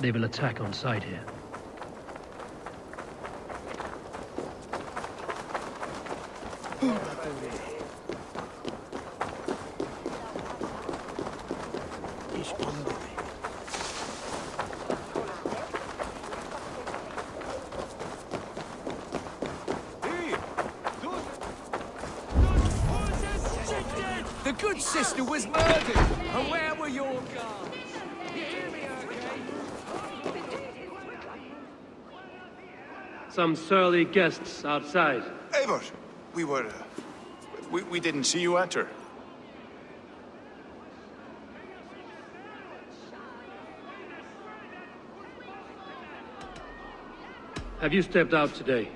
They will attack on sight here. The good sister was murdered! And where were your guards? You hear me, okay? Some surly guests outside. Eivor, we didn't see you enter. Have you stepped out today?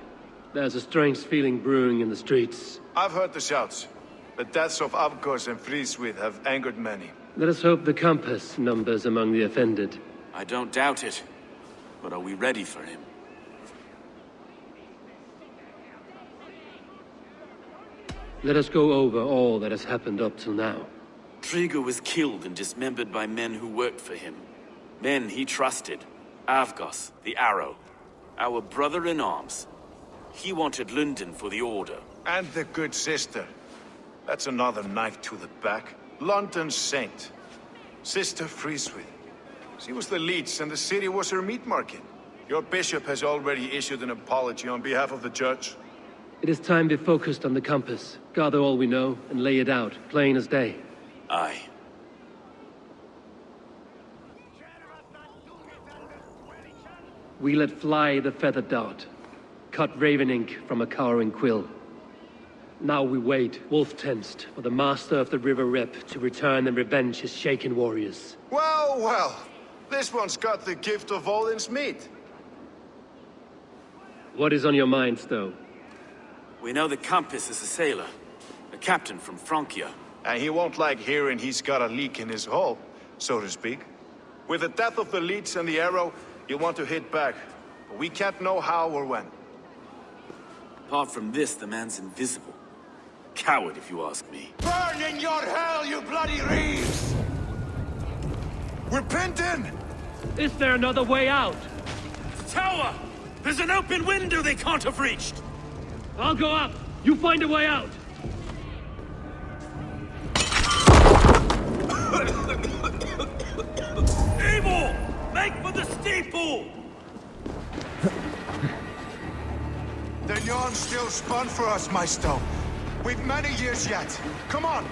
There's a strange feeling brewing in the streets. I've heard the shouts. The deaths of Avgos and Friswith have angered many. Let us hope the compass numbers among the offended. I don't doubt it. But are we ready for him? Let us go over all that has happened up till now. Trigger was killed and dismembered by men who worked for him. Men he trusted. Avgos, the Arrow. Our brother-in-arms. He wanted London for the Order. And the good sister. That's another knife to the back. London's saint. Sister Friswith. She was the leech and the city was her meat market. Your bishop has already issued an apology on behalf of the church. It is time to be focused on the compass. Gather all we know and lay it out, plain as day. Aye. We let fly the feathered dart. Cut raven ink from a cowering quill. Now we wait, wolf-tensed, for the master of the River Rep to return and revenge his shaken warriors. Well, well. This one's got the gift of Odin's meat. What is on your minds, though? We know the Compass is a sailor. A captain from Francia. And he won't like hearing he's got a leak in his hull, so to speak. With the death of the leech and the arrow, you want to hit back. But we can't know how or when. Apart from this, the man's invisible. Coward, if you ask me. Burn in your hell, you bloody reeves! We're pinned in! Is there another way out? Tower! There's an open window they can't have reached! I'll go up! You find a way out! Evil! Make for the steeple! The yarn's still spun for us, Maisto. We've many years yet. Come on!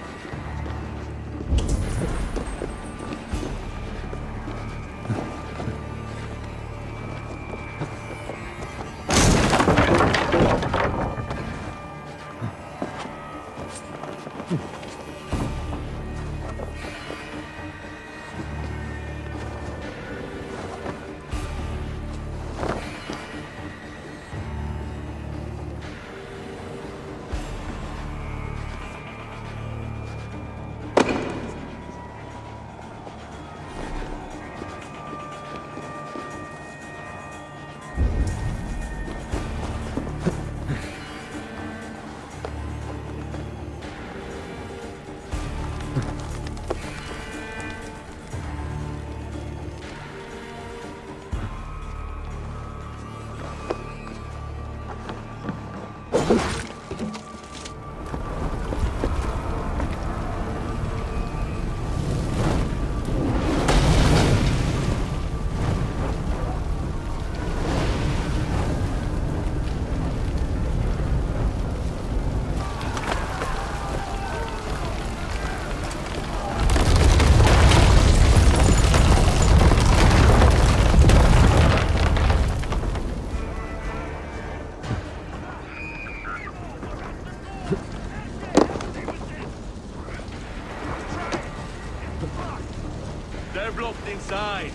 They're blocked inside.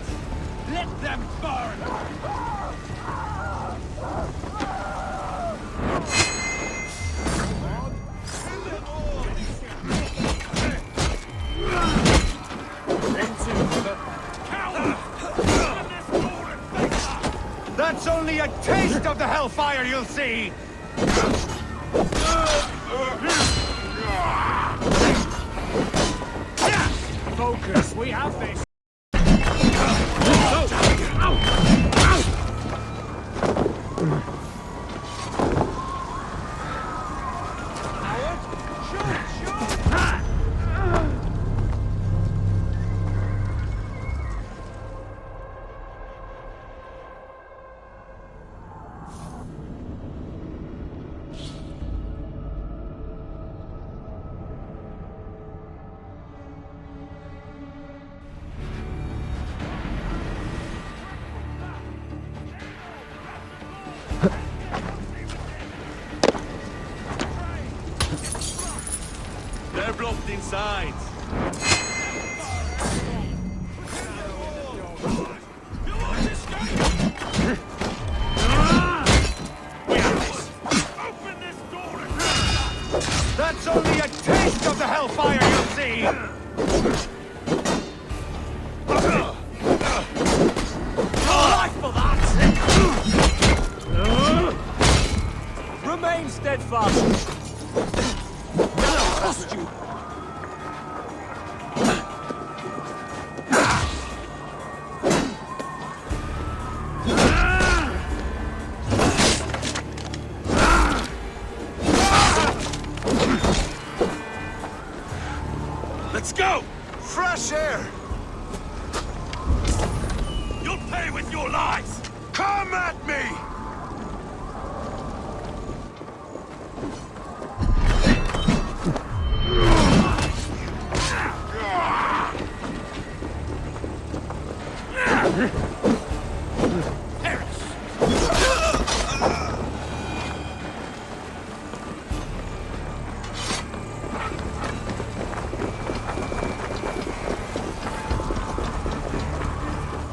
Let them burn! That's only a taste of the hellfire you'll see! Focus, we have this! sides. That's only a taste of the hellfire you'll see! Life for that! Remain steadfast! I'll trust you! Let's go! Fresh air! You'll pay with your lives! Come at me!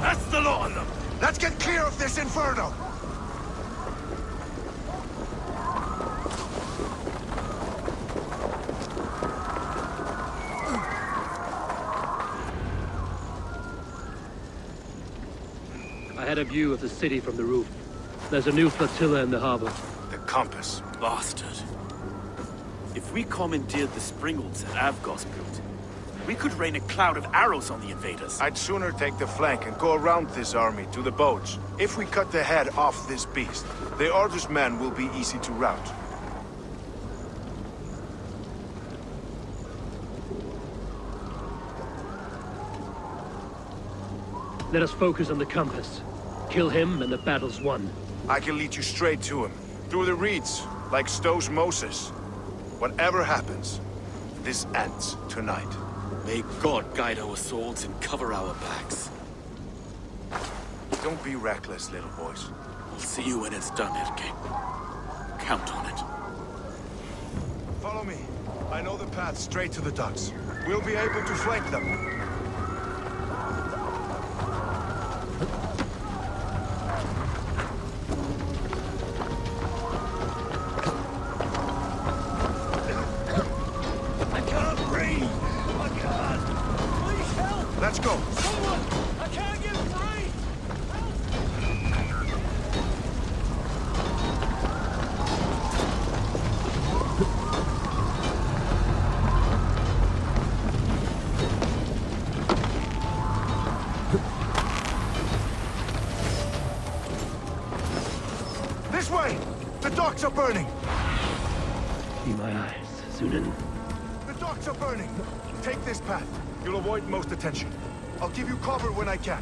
That's the lot of them! Let's get clear of this inferno! I had a view of the city from the roof. There's a new flotilla in the harbor. The compass. Bastard. If we commandeered the springholds that Avgos built, we could rain a cloud of arrows on the invaders. I'd sooner take the flank and go around this army to the boats. If we cut the head off this beast, the Order's men will be easy to rout. Let us focus on the compass. Kill him and the battle's won. I can lead you straight to him. Through the reeds, like Stowe's Moses. Whatever happens, this ends tonight. May God guide our swords and cover our backs. Don't be reckless, little boys. We'll see you when it's done, Erke. Count on it. Follow me. I know the path straight to the docks. We'll be able to flank them. I can't breathe! I can't! Please help! Let's go. Someone! I can't get free! This way! The docks are burning! See my eyes, Sunan. The docks are burning! Take this path. You'll avoid most attention. I'll give you cover when I can.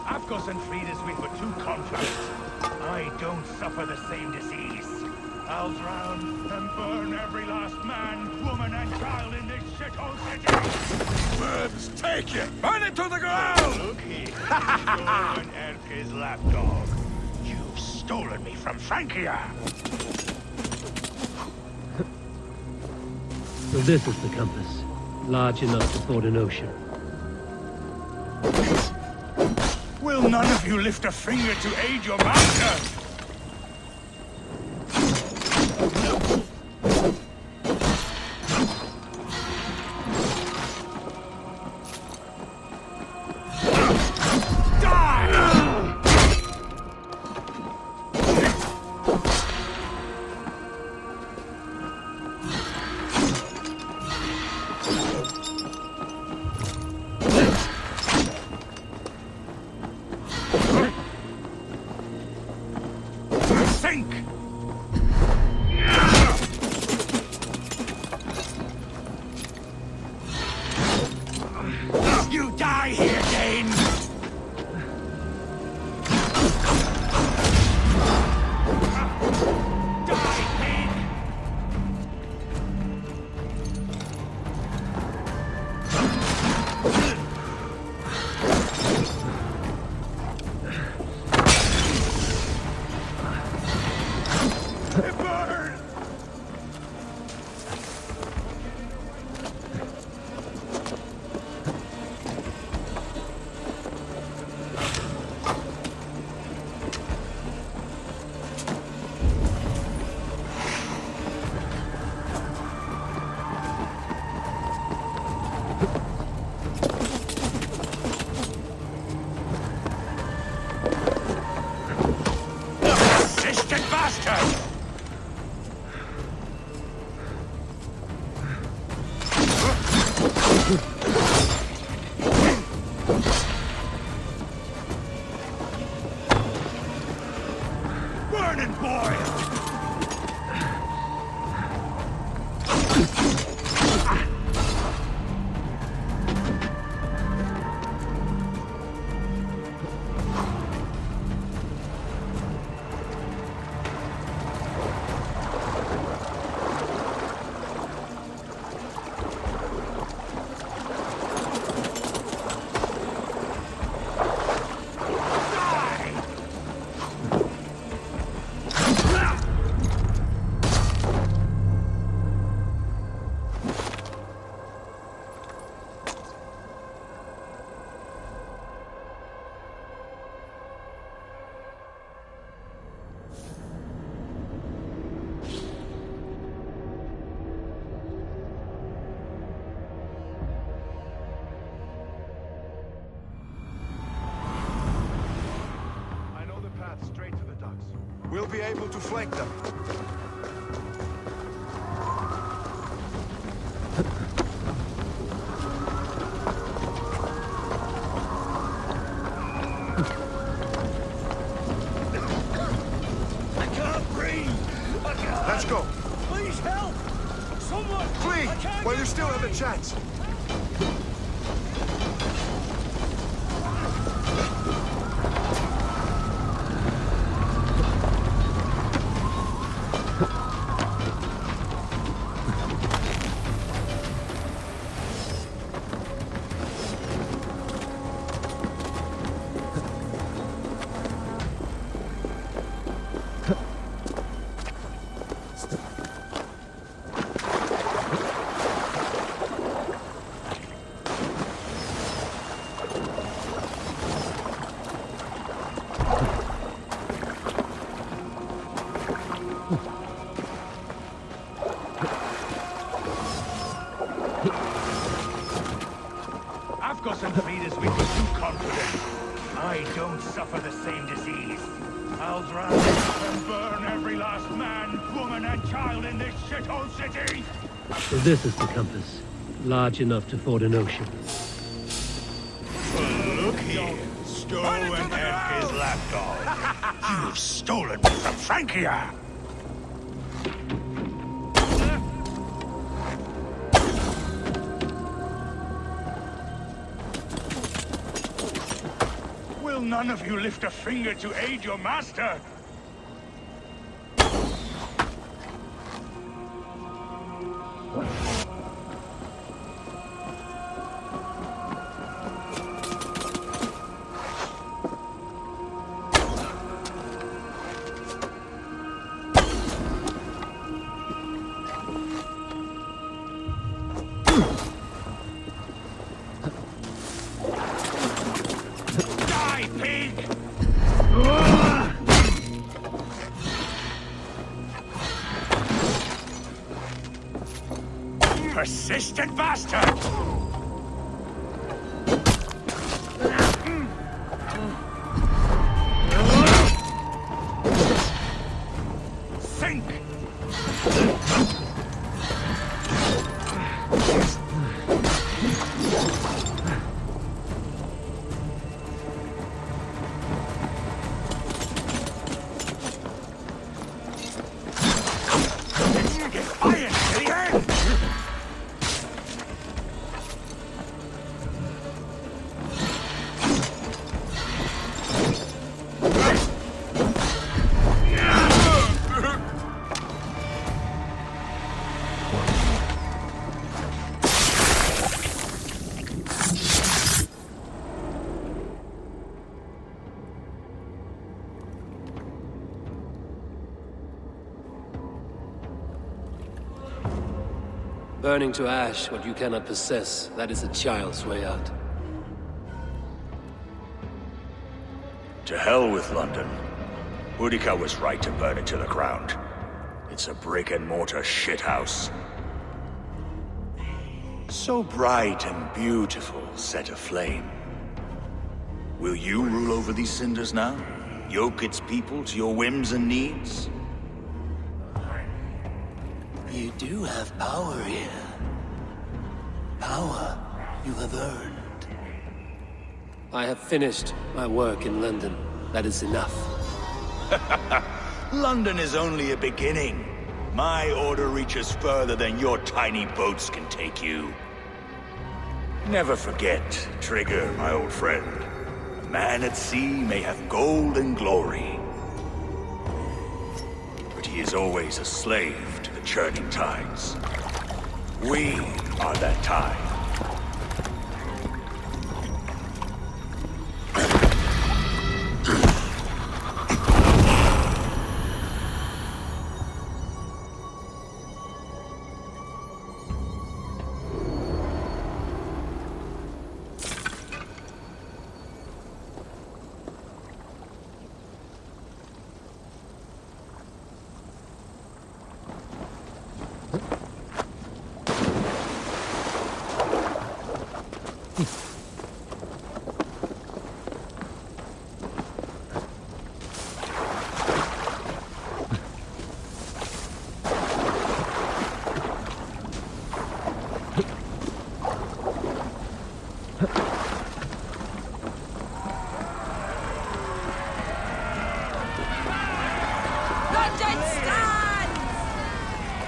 Avgos and Frideswick were two confident. I don't suffer the same disease. I'll drown and burn every last man, woman, and child in this shithole city! Worms, take it! Burn it to the ground! Look here, you're an Erke's lapdog. You've stolen me from Frankia! So this is the compass. Large enough to ford an ocean. Will none of you lift a finger to aid your master? Sink! You die here, Dane! Persistent bastard! Burn and boil! We'll be able to flank them. I can't breathe! I can't! Let's go. Please help! Someone! Flee I can't while get you still have a free. chance. Afgos and Frida's we were too confident. I don't suffer the same disease. I'll drown and burn every last man, woman, and child in this shithole city! So this is the compass. Large enough to ford an ocean. Look here. Stow and F is lapdog. You've stolen me from Francia! Will none of you lift a finger to aid your master? Die, pig! Persistent bastard! Sink! Defiant to the end! Burning to ash what you cannot possess, that is a child's way out. To hell with London. Boudica was right to burn it to the ground. It's a brick-and-mortar shithouse. So bright and beautiful, set aflame. Will you rule over these cinders now? yoke its people to your whims and needs? You do have power here. Power you have earned. I have finished my work in London. That is enough. London is only a beginning. My order reaches further than your tiny boats can take you. Never forget, Trigger, my old friend. A man at sea may have gold and glory, but he is always a slave to the churning tides. We are that tide.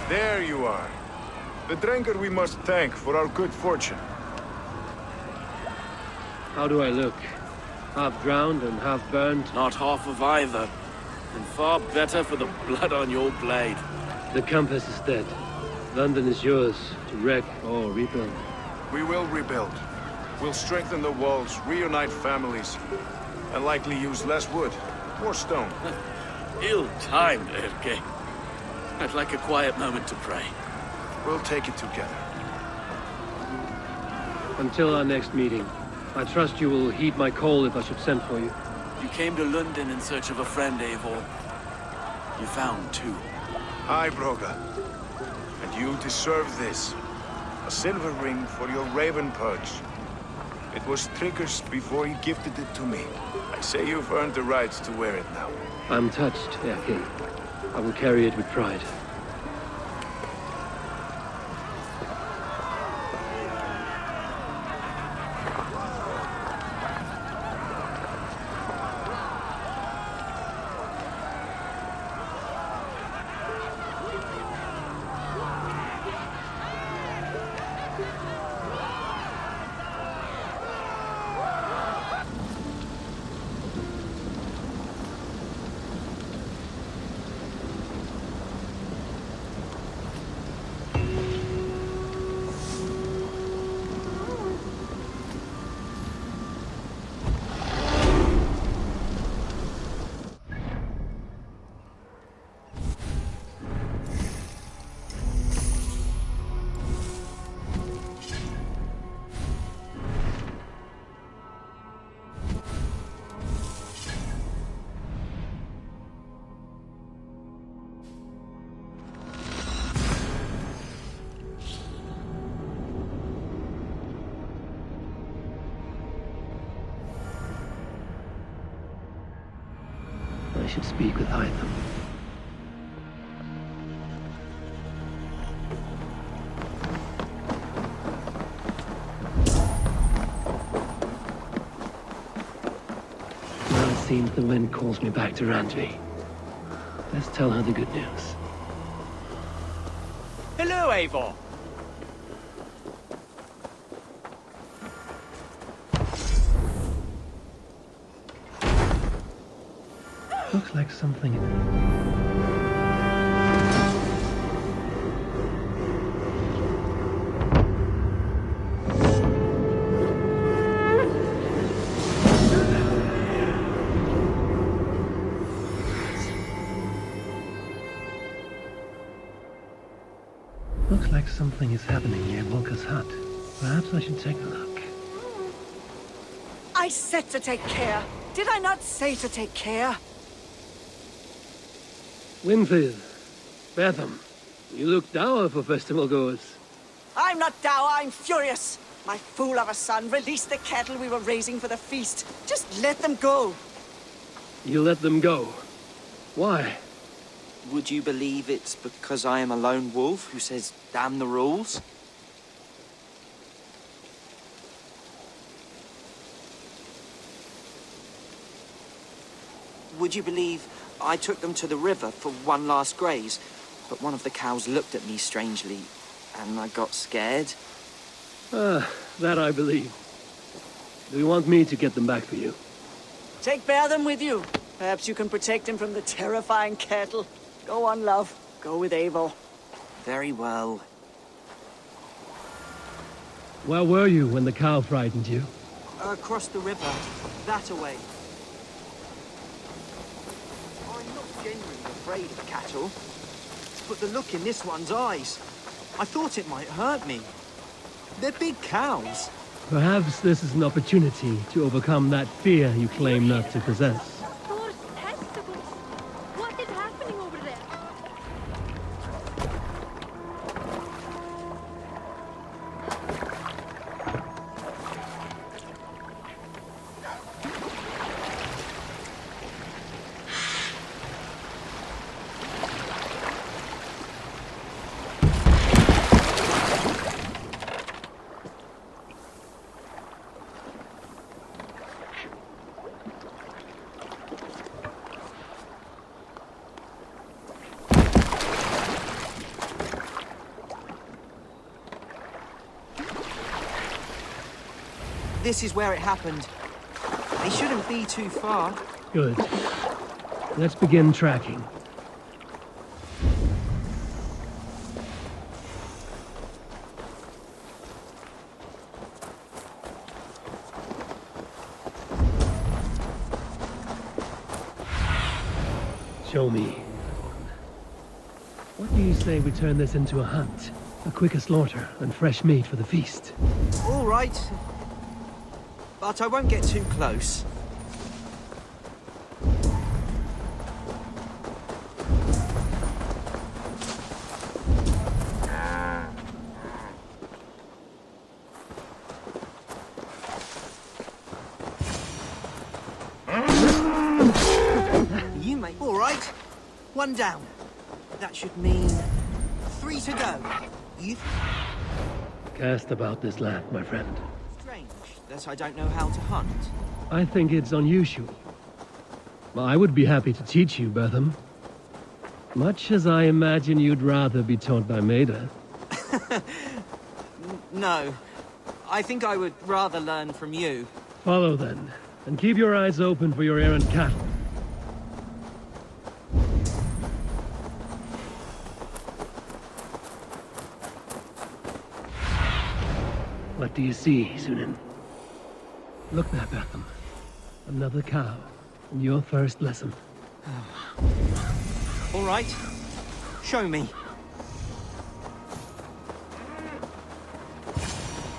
There you are. The drinker we must thank for our good fortune. How do I look? Half drowned and half burned? Not half of either. And far better for the blood on your blade. The compass is dead. London is yours to wreck or rebuild. We will rebuild. We'll strengthen the walls, reunite families, and likely use less wood, more stone. Ill-timed, Erke. I'd like a quiet moment to pray. We'll take it together. Until our next meeting, I trust you will heed my call if I should send for you. You came to London in search of a friend, Eivor. You found two. Aye, Broga. And you deserve this. A silver ring for your raven perch. It was Trigger's before he gifted it to me. I say you've earned the right to wear it now. I'm touched, Erke. I will carry it with pride. I should speak with Hytham. Now it seems the wind calls me back to Randvi. Let's tell her the good news. Hello, Eivor. Looks like something... Looks like something is happening near Volker's hut. Perhaps I should take a look. I said to take care. Did I not say to take care? Winfield, Betham, you look dour for festival goers. I'm not dour, I'm furious. My fool of a son released the cattle we were raising for the feast. Just let them go. You let them go. Why? Would you believe it's because I am a lone wolf who says, damn the rules? Would you believe I took them to the river for one last graze, but one of the cows looked at me strangely, and I got scared? That I believe. Do you want me to get them back for you? Take Berthem with you. Perhaps you can protect him from the terrifying cattle. Go on, love. Go with Eivor. Very well. Where were you when the cow frightened you? Across the river. That away. I'm not genuinely afraid of cattle. But the look in this one's eyes. I thought it might hurt me. They're big cows. Perhaps this is an opportunity to overcome that fear you claim not to possess. Thor's testicles. What is happening over there? This is where it happened. They shouldn't be too far. Good. Let's begin tracking. Show me. What do you say we turn this into a hunt? A quicker slaughter and fresh meat for the feast. All right. But I won't get too close. You may... All right. One down. That should mean 3 to go. You... Cast about this land, my friend. Strange that I don't know how to hunt. I think it's unusual. I would be happy to teach you, Berthem. Much as I imagine you'd rather be taught by Maida. No. I think I would rather learn from you. Follow then, and keep your eyes open for your errant cattle. What do you see, Sunan? Look there, Berthem. Another cow. And your first lesson. All right. Show me.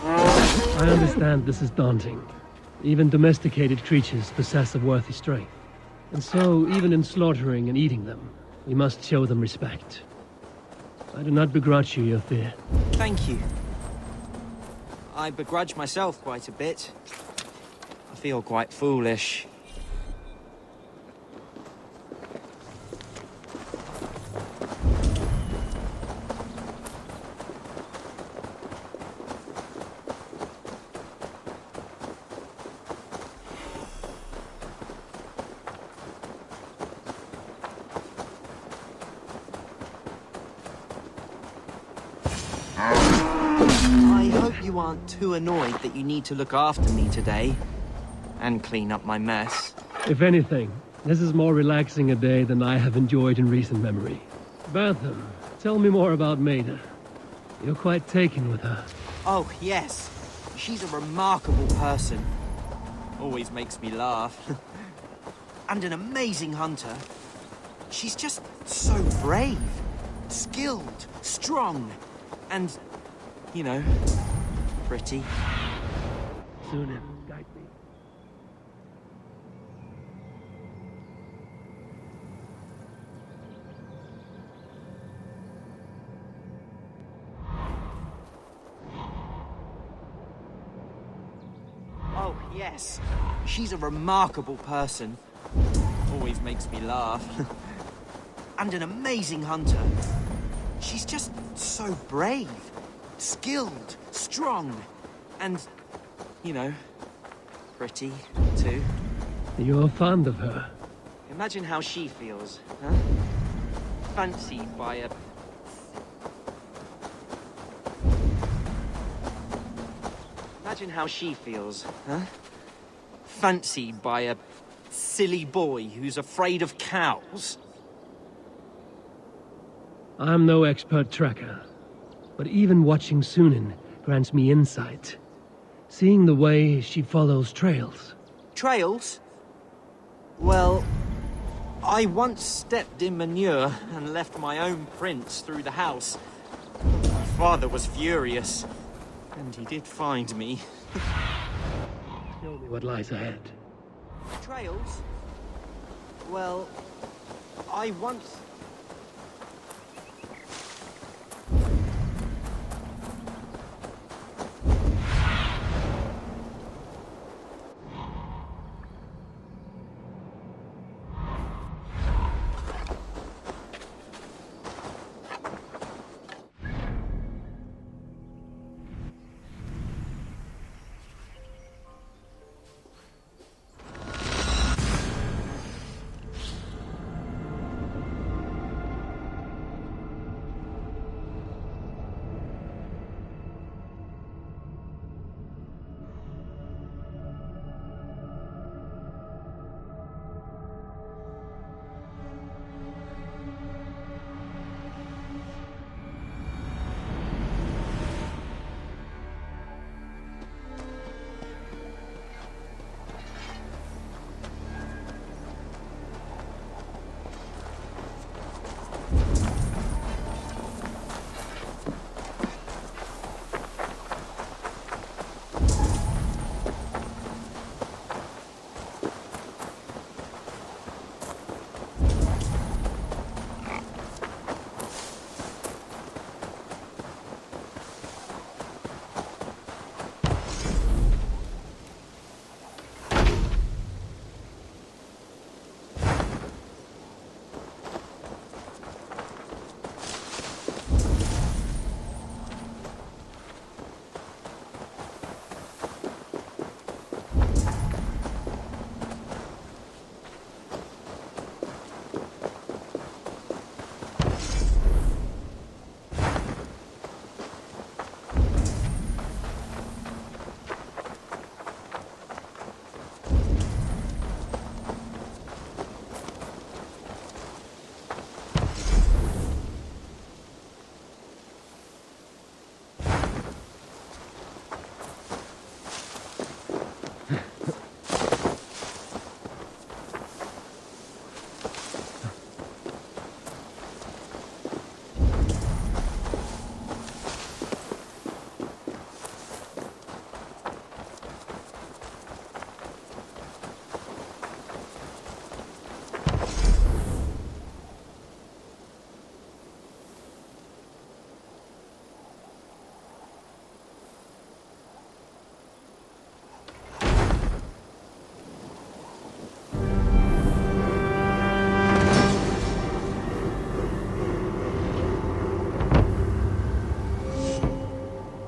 I understand this is daunting. Even domesticated creatures possess a worthy strength. And so, even in slaughtering and eating them, we must show them respect. I do not begrudge you your fear. Thank you. I begrudge myself quite a bit. I feel quite foolish. I hope you aren't too annoyed that you need to look after me today. And clean up my mess. If anything, this is more relaxing a day than I have enjoyed in recent memory. Berthem, tell me more about Maida. You're quite taken with her. Oh, yes. She's a remarkable person. Always makes me laugh. And an amazing hunter. She's just so brave. Skilled. Strong. And, you know, pretty. Sunan, guide me. Oh, yes. She's a remarkable person. Always always makes me laugh. And an amazing hunter. She's just so brave, skilled, strong, and, you know, pretty, too. You're fond of her. Imagine how she feels, huh? Fancied by a... Imagine how she feels, huh? Fancied by a silly boy who's afraid of cows. I'm no expert tracker, but even watching Sunan grants me insight. Seeing the way she follows trails. Trails? Well, I once stepped in manure and left my own prints through the house. My father was furious, and he did find me. Show me what lies ahead. Trails? Well, I once...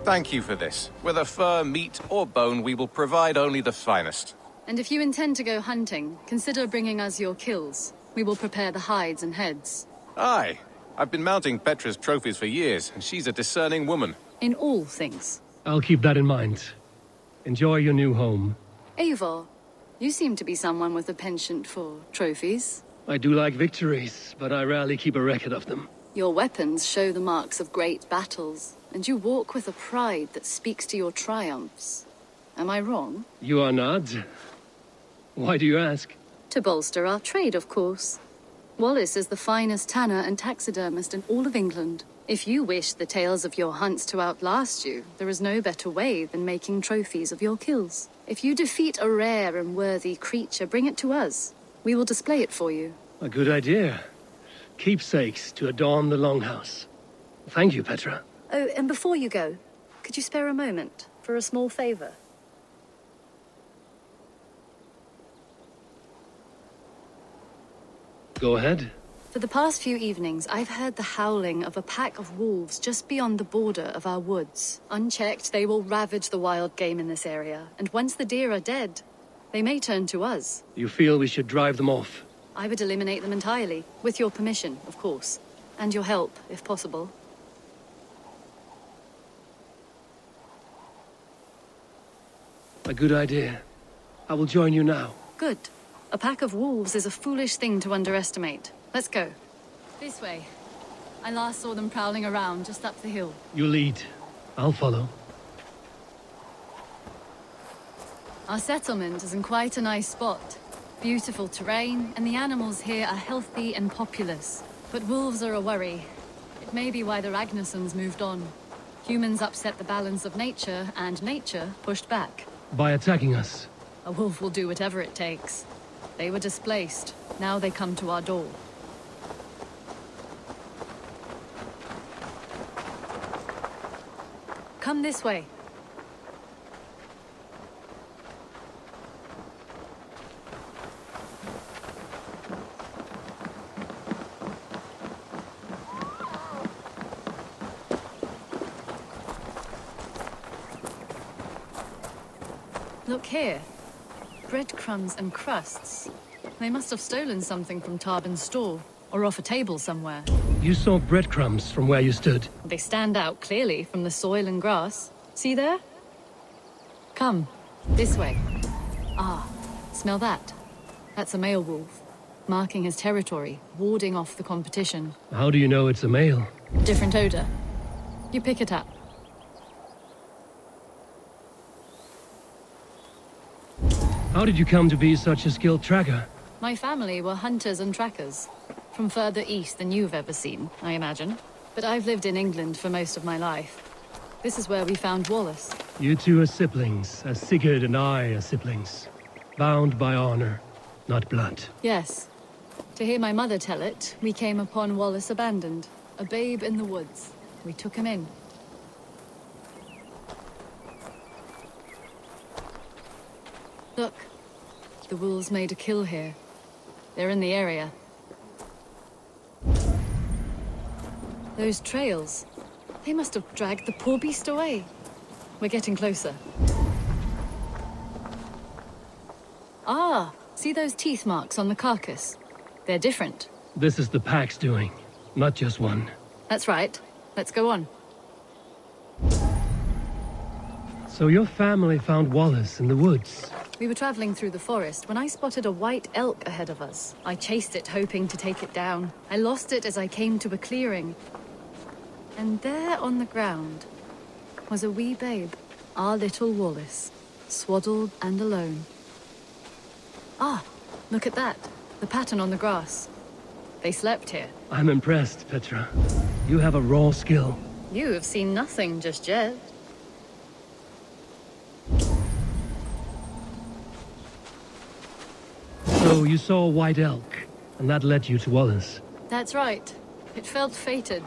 Thank you for this. Whether fur, meat, or bone, we will provide only the finest. And if you intend to go hunting, consider bringing us your kills. We will prepare the hides and heads. Aye. I've been mounting Petra's trophies for years, and she's a discerning woman. In all things. I'll keep that in mind. Enjoy your new home. Eivor, you seem to be someone with a penchant for trophies. I do like victories, but I rarely keep a record of them. Your weapons show the marks of great battles, and you walk with a pride that speaks to your triumphs. Am I wrong? You are not. Why do you ask? To bolster our trade, of course. Wallace is the finest tanner and taxidermist in all of England. If you wish the tales of your hunts to outlast you, there is no better way than making trophies of your kills. If you defeat a rare and worthy creature, bring it to us. We will display it for you. A good idea. Keepsakes to adorn the longhouse. Thank you, Petra. Oh, and before you go, could you spare a moment for a small favor? Go ahead. For the past few evenings, I've heard the howling of a pack of wolves just beyond the border of our woods. Unchecked, they will ravage the wild game in this area, and once the deer are dead, they may turn to us. You feel we should drive them off? I would eliminate them entirely, with your permission, of course. And your help, if possible. A good idea. I will join you now. Good. A pack of wolves is a foolish thing to underestimate. Let's go. This way. I last saw them prowling around just up the hill. You lead. I'll follow. Our settlement is in quite a nice spot. Beautiful terrain, and the animals here are healthy and populous. But wolves are a worry. It may be why the Ragnarsons moved on. Humans upset the balance of nature, and nature pushed back. By attacking us? A wolf will do whatever it takes. They were displaced. Now they come to our door. Come this way. Look here. Breadcrumbs and crusts. They must have stolen something from Tarbin's store, or off a table somewhere. You saw breadcrumbs from where you stood. They stand out clearly from the soil and grass. See there? Come, this way. Ah, smell that? That's a male wolf, marking his territory, warding off the competition. How do you know it's a male? Different odor. You pick it up. How did you come to be such a skilled tracker? My family were hunters and trackers. From further east than you've ever seen, I imagine. But I've lived in England for most of my life. This is where we found Wallace. You two are siblings, as Sigurd and I are siblings. Bound by honor, not blood. Yes. To hear my mother tell it, we came upon Wallace abandoned. A babe in the woods. We took him in. Look. The wolves made a kill here. They're in the area. Those trails. They must have dragged the poor beast away. We're getting closer. Ah! See those teeth marks on the carcass? They're different. This is the pack's doing, not just one. That's right. Let's go on. So your family found Wallace in the woods? We were traveling through the forest when I spotted a white elk ahead of us. I chased it, hoping to take it down. I lost it as I came to a clearing. And there on the ground was a wee babe, our little Wallace, swaddled and alone. Ah, look at that. The pattern on the grass. They slept here. I'm impressed, Petra. You have a raw skill. You have seen nothing just yet. So you saw a white elk, and that led you to Wallace? That's right. It felt fated.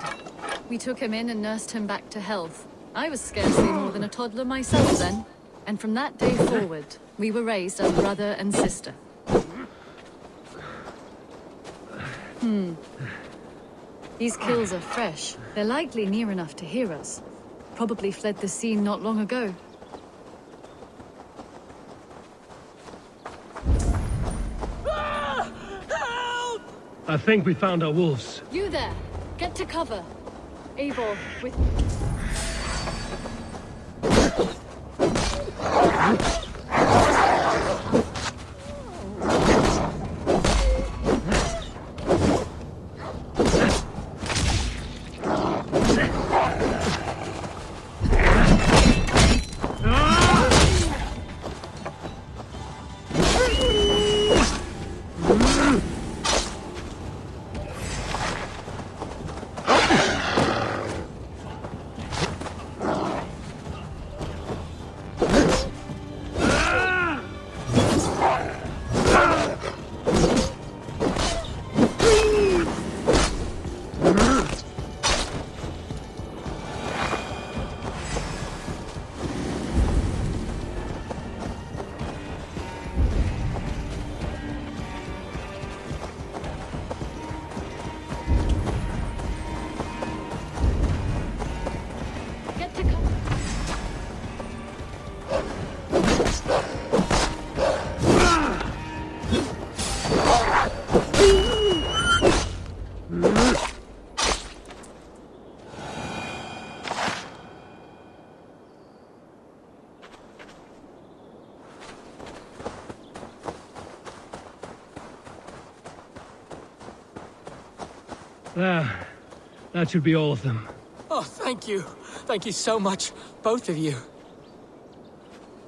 We took him in and nursed him back to health. I was scarcely more than a toddler myself then. And from that day forward, we were raised as brother and sister. These kills are fresh. They're likely near enough to hear us. Probably fled the scene not long ago. I think we found our wolves. You there! Get to cover. Eivor, with... There. That should be all of them. Oh, thank you. Thank you so much, both of you.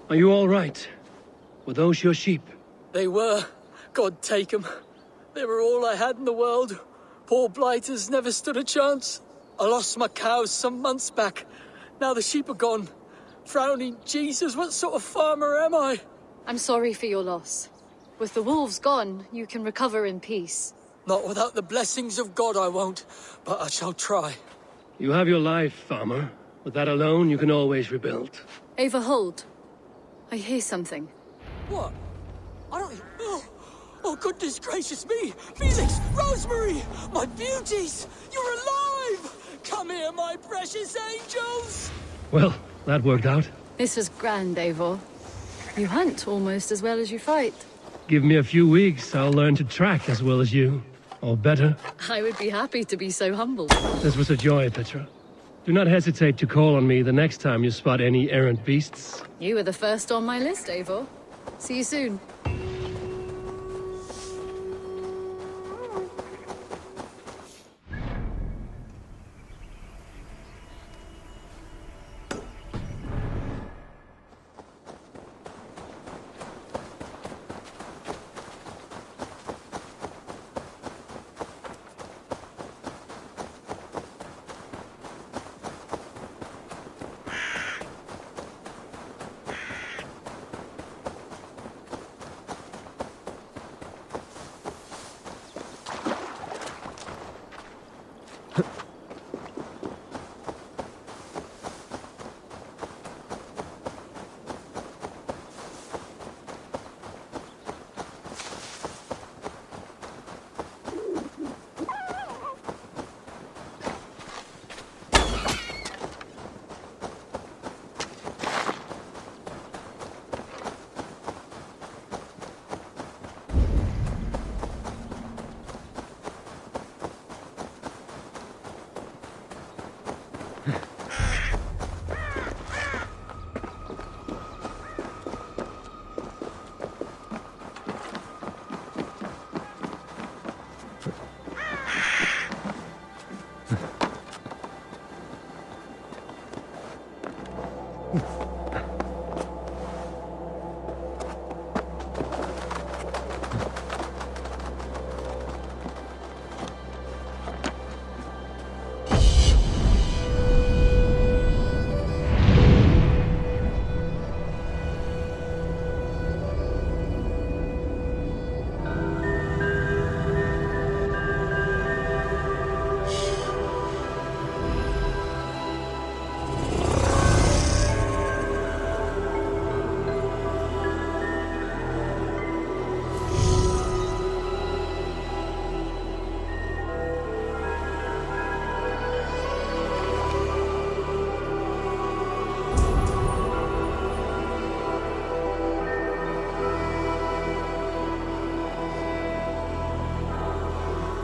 Are you all right? Were those your sheep? They were. God take them. They were all I had in the world. Poor blighters never stood a chance. I lost my cows some months back. Now the sheep are gone. Frowning Jesus, what sort of farmer am I? I'm sorry for your loss. With the wolves gone, you can recover in peace. Not without the blessings of God I won't, but I shall try. You have your life, farmer. With that alone, you can always rebuild. Ava, hold. I hear something. What? I don't... Oh, goodness gracious me! Felix! Rosemary! My beauties! You're alive! Come here, my precious angels! Well, that worked out. This was grand, Eivor. You hunt almost as well as you fight. Give me a few weeks, I'll learn to track as well as you. Or better. I would be happy to be so humble. This was a joy, Petra. Do not hesitate to call on me the next time you spot any errant beasts. You were the first on my list, Eivor. See you soon.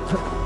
Huh.